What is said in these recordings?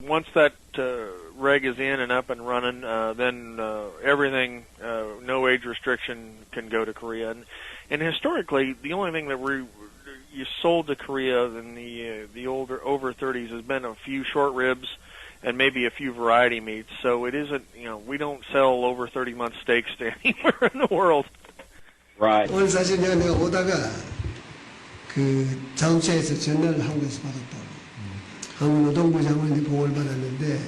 Once that reg is in and up and running, then everything, no age restriction, can go to Korea. And historically, the only thing that you sold to Korea in the older over 30s has been a few short ribs and maybe a few variety meats. So it isn't, we don't sell over 30-month steaks to anywhere in the world. Right. 오늘 사실 내가 오다가 그 자동차에서 전화를 한국에서 받았다고. 한국 노동부 장관이 보고를 받았는데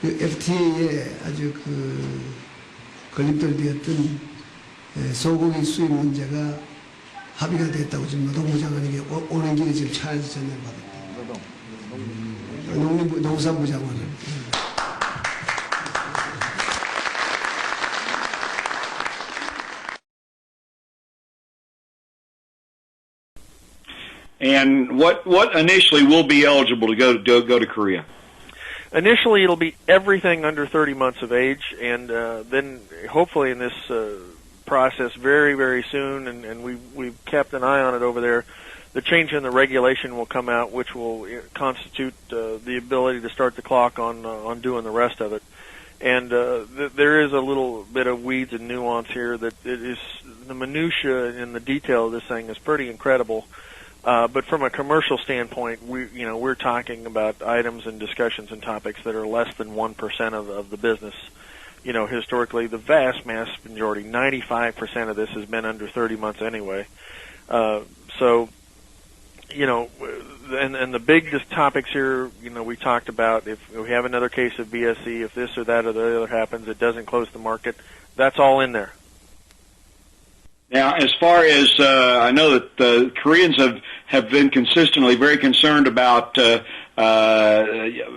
그 FTA에 아주 그 걸림돌되었던 소고기 수입 문제가 합의가 됐다고 지금 노동부 장관에게 오는 길에 지금 차에서 전화를 받았다. 농산부 장관을. And what initially will be eligible to go to Korea? Initially, it'll be everything under 30 months of age, and then hopefully in this process very, very soon, and we've kept an eye on it over there, the change in the regulation will come out, which will constitute the ability to start the clock on doing the rest of it. And there is a little bit of weeds and nuance here that it is the minutia and the detail of this thing is pretty incredible. But from a commercial standpoint, we're talking about items and discussions and topics that are less than 1% of the business. Historically, the vast majority, 95% of this has been under 30 months anyway. So, and the big topics here, we talked about if we have another case of BSE, if this or that or the other happens, it doesn't close the market. That's all in there. Now, as far as I know that the Koreans have been consistently very concerned about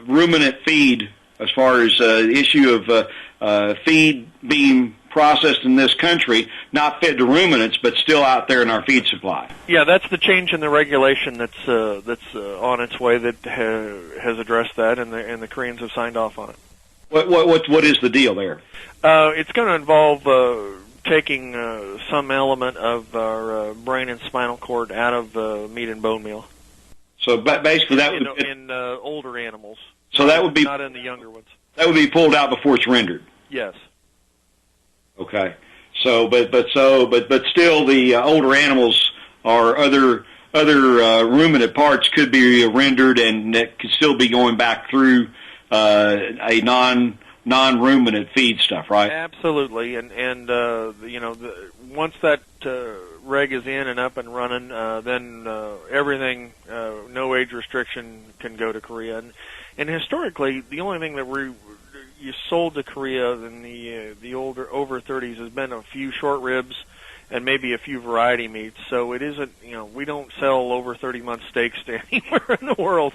ruminant feed, as far as the issue of feed being processed in this country, not fed to ruminants, but still out there in our feed supply. Yeah, that's the change in the regulation that's on its way that has addressed that, and the Koreans have signed off on it. What is the deal there? It's going to involve taking some element of our brain and spinal cord out of meat and bone meal. So basically, that would in older animals. So that would be not in the younger ones. That would be pulled out before it's rendered. Yes. Okay. So, but still, the older animals or other ruminant parts could be rendered, and that could still be going back through a non-ruminant feed stuff, right? Absolutely, and once that reg is in and up and running, then everything, no age restriction, can go to Korea. And historically, the only thing that you sold to Korea in the older over 30s has been a few short ribs and maybe a few variety meats. So it isn't, we don't sell over 30-month steaks to anywhere in the world.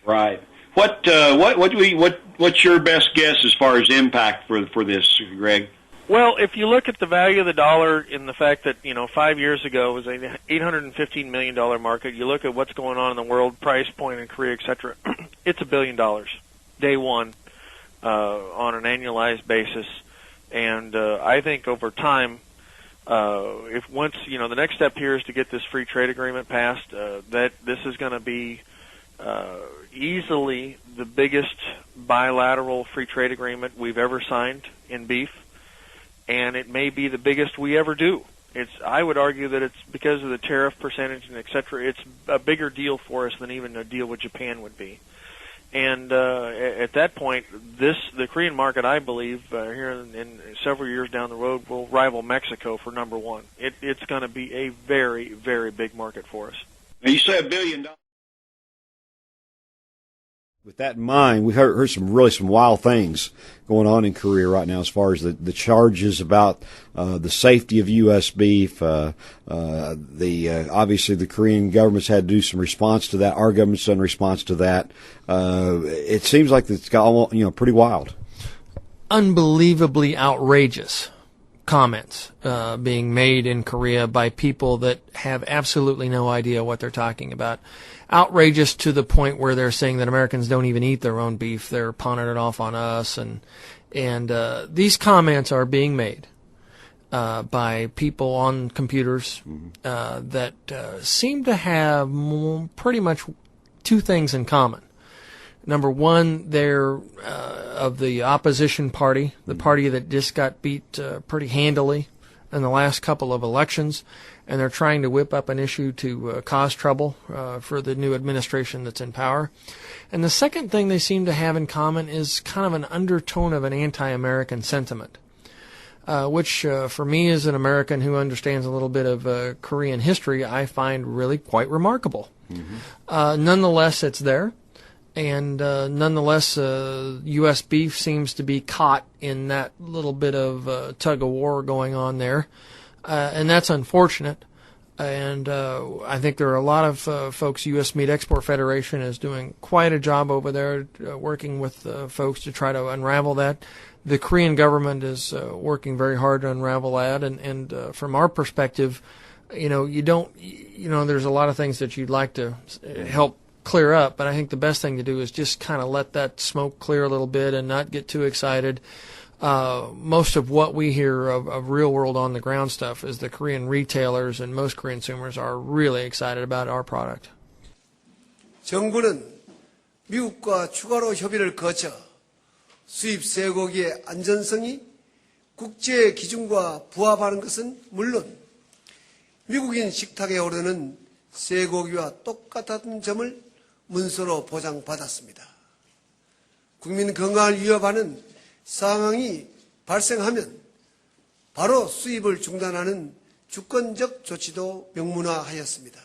Right. What's your best guess as far as impact for this, Greg? Well, if you look at the value of the dollar and the fact that 5 years ago it was an $815 million market, you look at what's going on in the world, price point in Korea, etc. It's $1 billion day one on an annualized basis, and I think over time, if once the next step here is to get this free trade agreement passed, that this is going to be easily the biggest bilateral free trade agreement we've ever signed in beef, and it may be the biggest we ever do. I would argue that it's because of the tariff percentage and et cetera, it's a bigger deal for us than even a deal with Japan would be. And at that point, the Korean market, I believe, here in several years down the road, will rival Mexico for number one. It's going to be a very, very big market for us. Now you say $1 billion. With that in mind, we've heard some wild things going on in Korea right now as far as the charges about the safety of U.S. beef. Obviously the Korean government's had to do some response to that. Our government's done response to that. It seems like it's got pretty wild. Unbelievably outrageous comments being made in Korea by people that have absolutely no idea what they're talking about. Outrageous to the point where they're saying that Americans don't even eat their own beef. They're pawning it off on us. And these comments are being made by people on computers that seem to have pretty much two things in common. Number one, they're of the opposition party, the party that just got beat pretty handily in the last couple of elections, and they're trying to whip up an issue to cause trouble for the new administration that's in power. And the second thing they seem to have in common is kind of an undertone of an anti-American sentiment, which for me as an American who understands a little bit of Korean history, I find really quite remarkable. Nonetheless, it's there. And nonetheless, U.S. beef seems to be caught in that little bit of tug-of-war going on there. And that's unfortunate. And I think there are a lot of folks. U.S. Meat Export Federation is doing quite a job over there working with folks to try to unravel that. The Korean government is working very hard to unravel that. And from our perspective, there's a lot of things that you'd like to help clear up, but I think the best thing to do is just kind of let that smoke clear a little bit and not get too excited. Most of what we hear of real world on the ground stuff is the Korean retailers and most Korean consumers are really excited about our product. 정부는 미국과 추가로 협의를 거쳐 수입 쇠고기의 안전성이 국제 기준과 부합하는 것은 물론 미국인 식탁에 오르는 쇠고기와 똑같은 점을 문서로 보장받았습니다. 국민 건강을 위협하는 상황이 발생하면 바로 수입을 중단하는 주권적 조치도 명문화하였습니다.